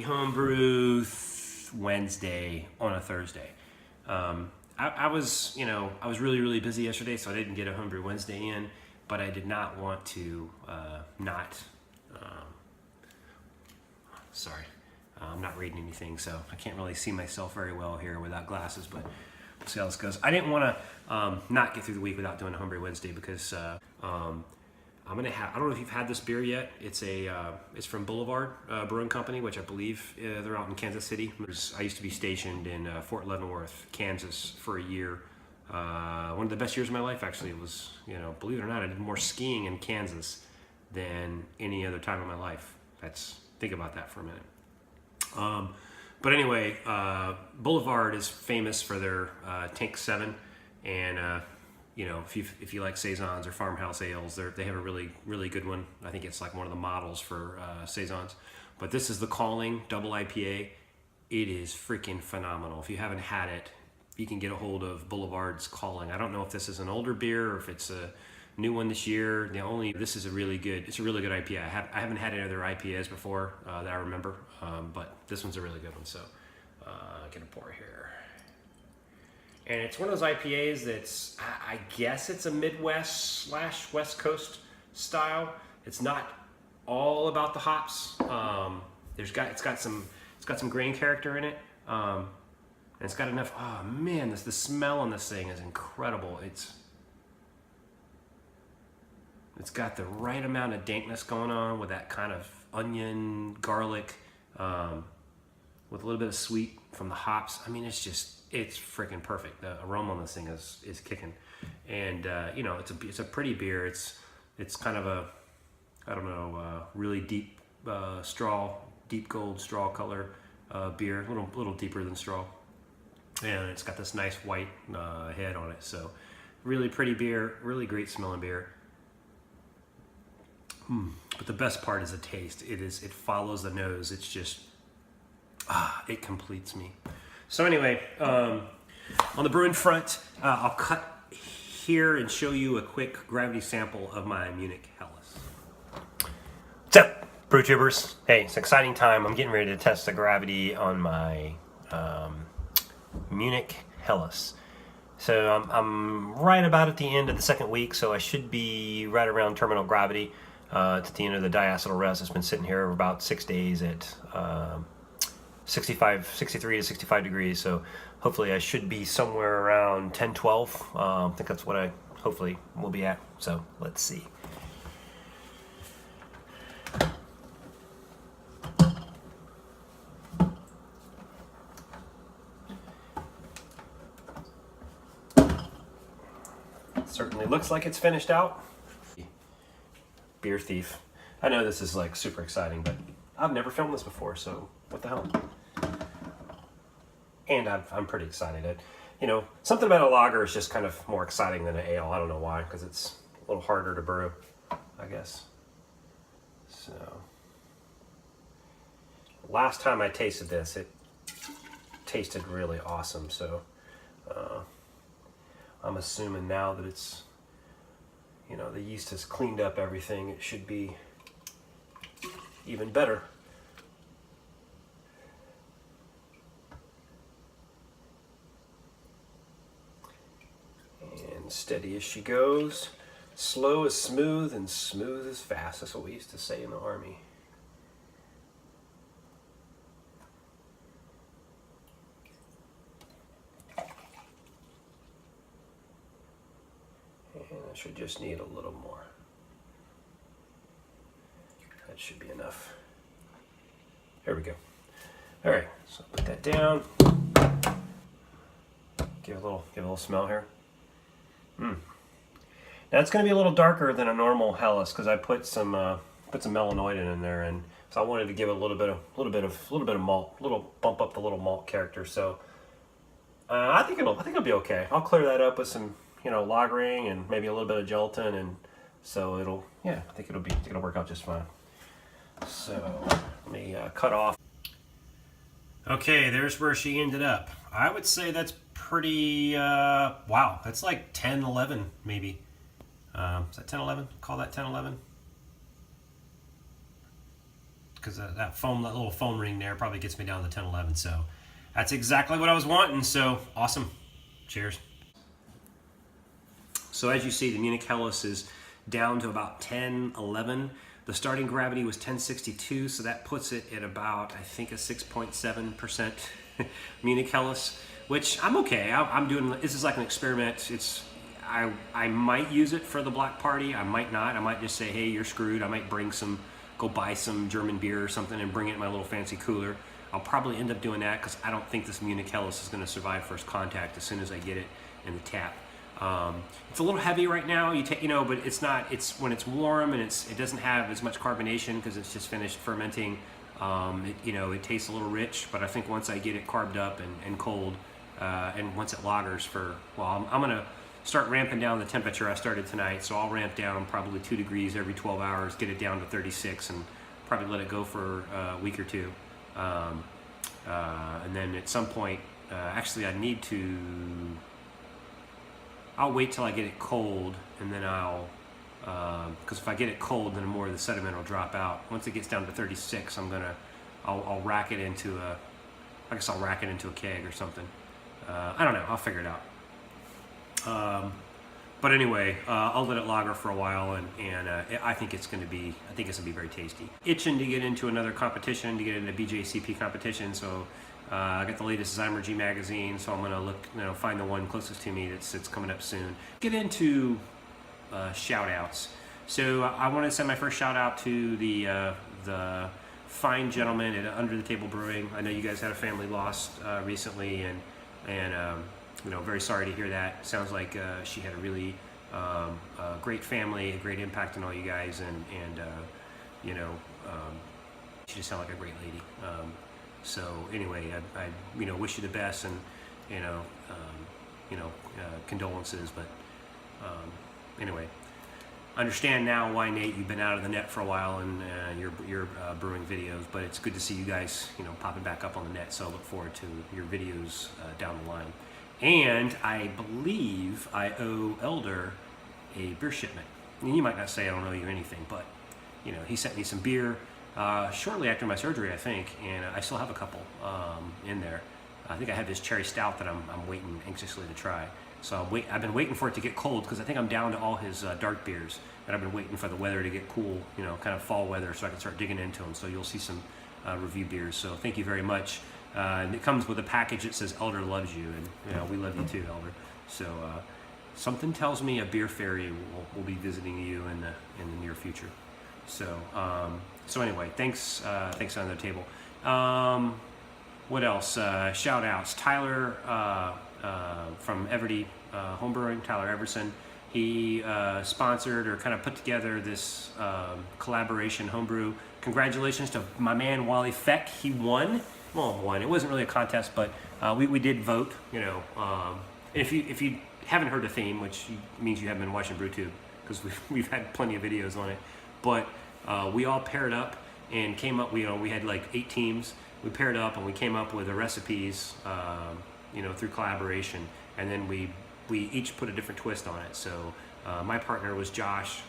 homebrew Wednesday on a Thursday. I was, I was really busy yesterday, so I didn't get a homebrew Wednesday in, but I did not want to sorry, I'm not reading anything, so I can't really see myself very well here without glasses, but we'll see how this goes. I didn't want to not get through the week without doing a homebrew Wednesday because I'm gonna have. I don't know if you've had this beer yet. It's it's from Boulevard Brewing Company, which I believe they're out in Kansas City. I used to be stationed in Fort Leavenworth, Kansas, for a year. One of the best years of my life, actually. It was, believe it or not, I did more skiing in Kansas than any other time in my life. Think about that for a minute. But anyway, Boulevard is famous for their Tank 7, and if you like saisons or farmhouse ales, they have a really good one. I think it's like one of the models for saisons. But this is the Calling Double IPA. It is freaking phenomenal. If you haven't had it, you can get a hold of Boulevard's Calling. I don't know if this is an older beer or if it's a new one this year. This is a really good IPA. I haven't had any other IPAs before that I remember, but this one's a really good one. So get a pour here. And it's one of those IPAs that's, I guess it's a Midwest / West Coast style. It's not all about the hops. It's got some grain character in it. And it's got enough. Oh man, the smell on this thing is incredible. It's got the right amount of dankness going on with that kind of onion, garlic, with a little bit of sweet from the hops. I mean, it's freaking perfect. The aroma on this thing is kicking, and it's a pretty beer. It's kind of a really deep deep gold straw color beer, a little deeper than straw, and it's got this nice white head on it. So really pretty beer, really great smelling beer. But the best part is the taste. It follows the nose. It's just it completes me. So anyway, on the brewing front, I'll cut here and show you a quick gravity sample of my Munich Helles. What's up, brew tubers? Hey, it's an exciting time. I'm getting ready to test the gravity on my Munich Helles. So I'm right about at the end of the second week, so I should be right around terminal gravity. It's at the end of the diacetyl res. It's been sitting here for about 6 days at 63 to 65 degrees, so hopefully I should be somewhere around 10, 12. I think that's what I hopefully will be at, so let's see. It certainly looks like it's finished out. Beer thief. I know this is like super exciting, but I've never filmed this before, so what the hell? And I'm pretty excited. Something about a lager is just kind of more exciting than an ale. I don't know why, because it's a little harder to brew, I guess. So, last time I tasted this, it tasted really awesome. So, I'm assuming now that it's, the yeast has cleaned up everything, it should be even better. And steady as she goes. Slow is smooth and smooth is fast. That's what we used to say in the Army. And I should just need a little more. That should be enough. There we go. All right, so put that down. Give it a little smell here. Now it's going to be a little darker than a normal Helles because I put some melanoidin in there, and so I wanted to give it a little bit of malt, bump up the little malt character. So I think it'll be okay. I'll clear that up with some lagering and maybe a little bit of gelatin, and so I think it'll work out just fine. So let me cut off. Okay, there's where she ended up. I would say that's pretty, wow, that's like 10, 11 maybe. Is that 10, 11? Call that 10, 11? because that little foam ring there probably gets me down to 10, 11. So that's exactly what I was wanting. So awesome. Cheers. So as you see, the Munich Helles is down to about 10, 11. The starting gravity was 1062, so that puts it at about, I think, a 6.7% Munich Helles, which I'm okay. I'm doing, this is like an experiment. I might use it for the block party. I might not. I might just say, hey, you're screwed. I might go buy some German beer or something and bring it in my little fancy cooler. I'll probably end up doing that because I don't think this Munich Helles is going to survive first contact as soon as I get it in the tap. It's a little heavy right now, but it's not. It's when it's warm and it doesn't have as much carbonation because it's just finished fermenting. It tastes a little rich, but I think once I get it carved up and cold, and once it lagers I'm gonna start ramping down the temperature. I started tonight, so I'll ramp down probably 2 degrees every 12 hours, get it down to 36, and probably let it go for a week or two. And then at some point, actually, I'll wait till I get it cold, and then because if I get it cold, then more of the sediment will drop out. Once it gets down to 36, I'll rack it into I'll rack it into a keg or something. I don't know, I'll figure it out. But anyway, I'll let it lager for a while, and I think it's gonna be very tasty. Itching to get into another competition, to get into BJCP competition, so I got the latest Zymergy magazine, so I'm gonna look, find the one closest to me that's coming up soon. Get into shout outs. So I want to send my first shout out to the fine gentleman at Under the Table Brewing. I know you guys had a family loss recently, and very sorry to hear that. Sounds like she had a really great family, a great impact on all you guys, and she just sounded like a great lady. So anyway, I wish you the best, and condolences. But anyway, understand now why, Nate, you've been out of the net for a while, and you're brewing videos. But it's good to see you guys popping back up on the net. So I look forward to your videos down the line. And I believe I owe Elder a beer shipment. And you might not say I don't owe you anything, but he sent me some beer shortly after my surgery, I think, and I still have a couple in there. I think I have this cherry stout that I'm waiting anxiously to try. So I've been waiting for it to get cold because I think I'm down to all his dark beers, and I've been waiting for the weather to get cool, kind of fall weather, so I can start digging into them. So you'll see some review beers. So thank you very much. And it comes with a package that says Elder loves you, and we love you too, Elder. So something tells me a beer fairy will be visiting you in the near future. So anyway, thanks on the table. What else? Shout outs. Tyler from Everdy Homebrewing, Tyler Everson. He sponsored or kind of put together this collaboration homebrew. Congratulations to my man Wally Feck. He won. Well, won. It wasn't really a contest, but we did vote. And if you haven't heard the theme, which means you haven't been watching BrewTube, because we've had plenty of videos on it, but we all paired up and came up. We had like 8 teams. We paired up and we came up with the recipes, through collaboration, and then we each put a different twist on it. So my partner was Josh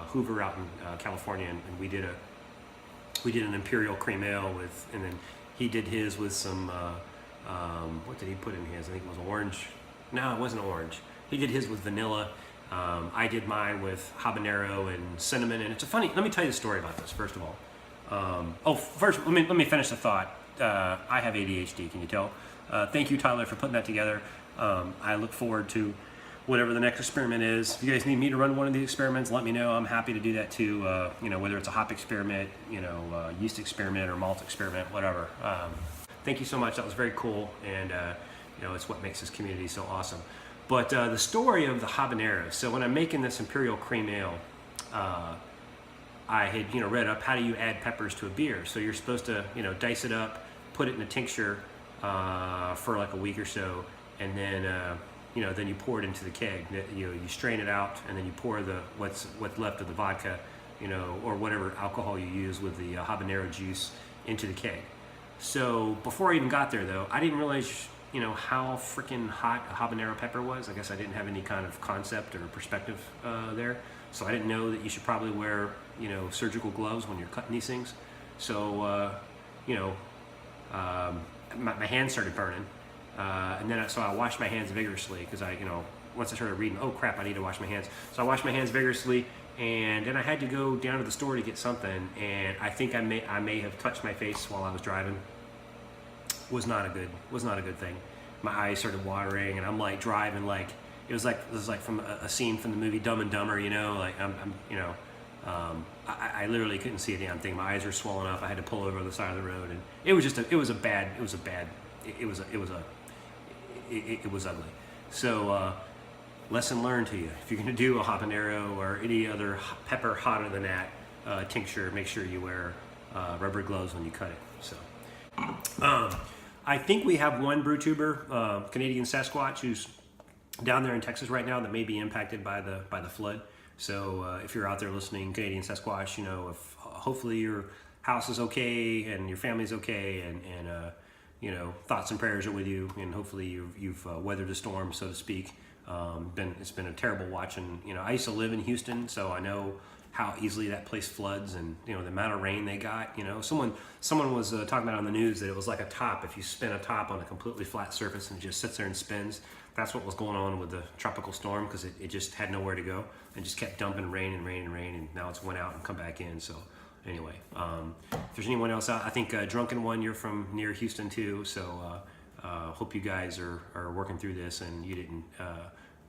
Hoover out in California, and we did an Imperial Cream Ale and then he did his with some what did he put in his? I think it was orange. No, it wasn't orange. He did his with vanilla. I did mine with habanero and cinnamon, and it's let me tell you the story about this first of all. First let me finish the thought. I have ADHD, can you tell? Thank you, Tyler, for putting that together. I look forward to whatever the next experiment is. If you guys need me to run one of these experiments, let me know. I'm happy to do that too. Whether it's a hop experiment, yeast experiment, or malt experiment, whatever. Thank you so much. That was very cool, and it's what makes this community so awesome. But the story of the habanero. So when I'm making this Imperial Cream Ale, I had read up how do you add peppers to a beer. So you're supposed to dice it up, put it in a tincture for like a week or so, and then then you pour it into the keg. You strain it out, and then you pour what's left of the vodka, or whatever alcohol you use with the habanero juice into the keg. So before I even got there, though, I didn't realize how freaking hot a habanero pepper was. I guess I didn't have any kind of concept or perspective there. So I didn't know that you should probably wear surgical gloves when you're cutting these things. So, you know, my hands started burning. And then so I washed my hands vigorously because once I started reading, oh crap, I need to wash my hands. So I washed my hands vigorously, and then I had to go down to the store to get something, and I think I may have touched my face while I was driving. Was not a good thing. My eyes started watering, and I'm like driving like it was like from a scene from the movie Dumb and Dumber, like I literally couldn't see a damn thing. My eyes were swollen up. I had to pull over on the side of the road, and it was ugly. So lesson learned to you: if you're going to do a habanero or any other pepper hotter than that tincture, make sure you wear rubber gloves when you cut it. So I think we have one brew tuber, Canadian Sasquatch, who's down there in Texas right now that may be impacted by the flood. So if you're out there listening, Canadian Sasquatch, if hopefully your house is okay and your family's okay, and thoughts and prayers are with you, and hopefully you've weathered the storm, so to speak. It's been a terrible watching. I used to live in Houston, so I know how easily that place floods, and the amount of rain they got. Someone was talking about on the news that it was like a top. If you spin a top on a completely flat surface and it just sits there and spins, that's what was going on with the tropical storm, because it just had nowhere to go and just kept dumping rain, and now it's went out and come back in. So anyway, if there's anyone else out, I think Drunken One, you're from near Houston too, so hope you guys are working through this and you didn't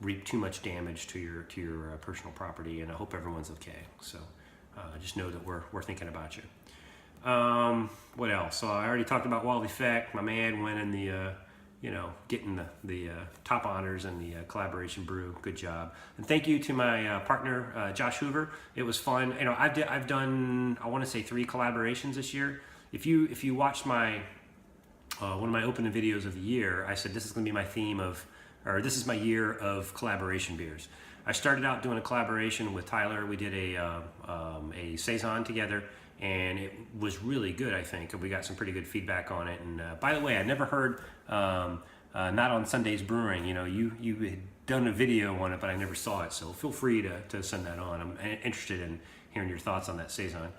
reap too much damage to your personal property, and I hope everyone's okay. So just know that we're thinking about you. What else? So I already talked about Wild Effect. My man went in the getting the top honors in the collaboration brew. Good job. And thank you to my partner Josh Hoover. It was fun. I've done, I want to say, 3 collaborations this year. If you watched my one of my opening videos of the year, I said this is going to be my theme this is my year of collaboration beers. I started out doing a collaboration with Tyler. We did a saison together, and it was really good, I think. We got some pretty good feedback on it. And by the way, I never heard Not on Sundays Brewing. You had done a video on it, but I never saw it. So feel free to send that on. I'm interested in hearing your thoughts on that saison.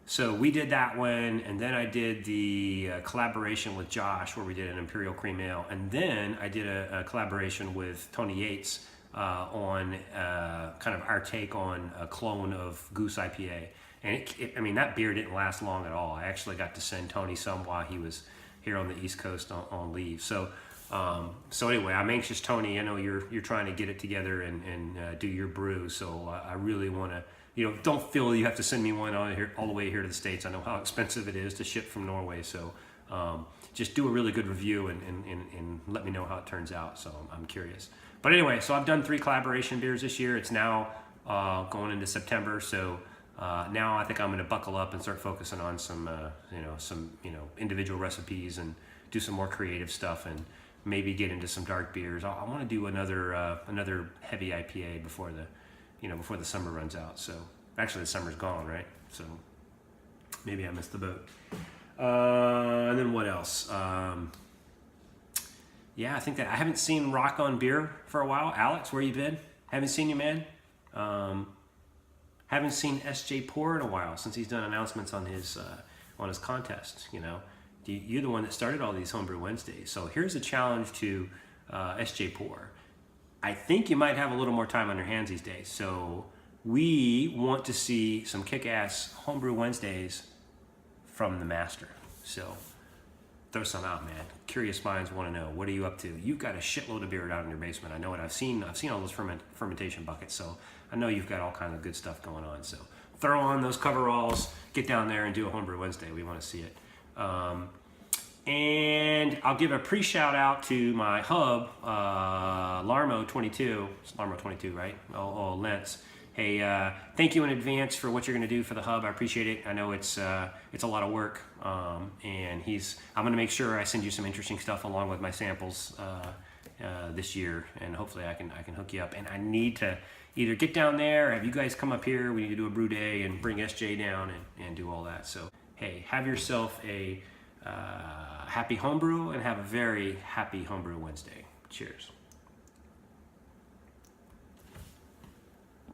So we did that one, and then I did the collaboration with Josh where we did an Imperial Cream Ale, and then I did a collaboration with Tony Yates on kind of our take on a clone of Goose IPA. And that beer didn't last long at all. I actually got to send Tony some while he was here on the East Coast on leave. So anyway, I'm anxious, Tony. I know you're trying to get it together and do your brew. So I really want to. Don't feel you have to send me one all the way here to the States. I know how expensive it is to ship from Norway. So just do a really good review and let me know how it turns out. So I'm curious. But anyway, so I've done 3 collaboration beers this year. It's now going into September. So now I think I'm going to buckle up and start focusing on some individual recipes and do some more creative stuff, and maybe get into some dark beers. I want to do another heavy IPA before the summer runs out. So actually the summer's gone, right? So maybe I missed the boat. And then what else? I think that I haven't seen Rock on Beer for a while. Alex, where you been? Haven't seen you, man. Haven't seen SJ Pour in a while since he's done announcements on his contest. You're the one that started all these Homebrew Wednesdays. So here's a challenge to SJ Pour. I think you might have a little more time on your hands these days. So we want to see some kick-ass Homebrew Wednesdays from the master. So throw some out, man. Curious minds want to know, what are you up to? You've got a shitload of beer down in your basement. I know it. I've seen all those fermentation buckets. So I know you've got all kinds of good stuff going on. So throw on those coveralls, get down there and do a Homebrew Wednesday. We want to see it. And I'll give a pre-shout out to my hub, Larmo22. It's Larmo22, right? Oh, Lentz. Hey, thank you in advance for what you're going to do for the hub. I appreciate it. I know it's a lot of work, and I'm going to make sure I send you some interesting stuff along with my samples this year, and hopefully I can hook you up. And I need to either get down there, or have you guys come up here. We need to do a brew day and bring SJ down and do all that. So hey, have yourself a happy homebrew, and have a very happy Homebrew Wednesday. Cheers.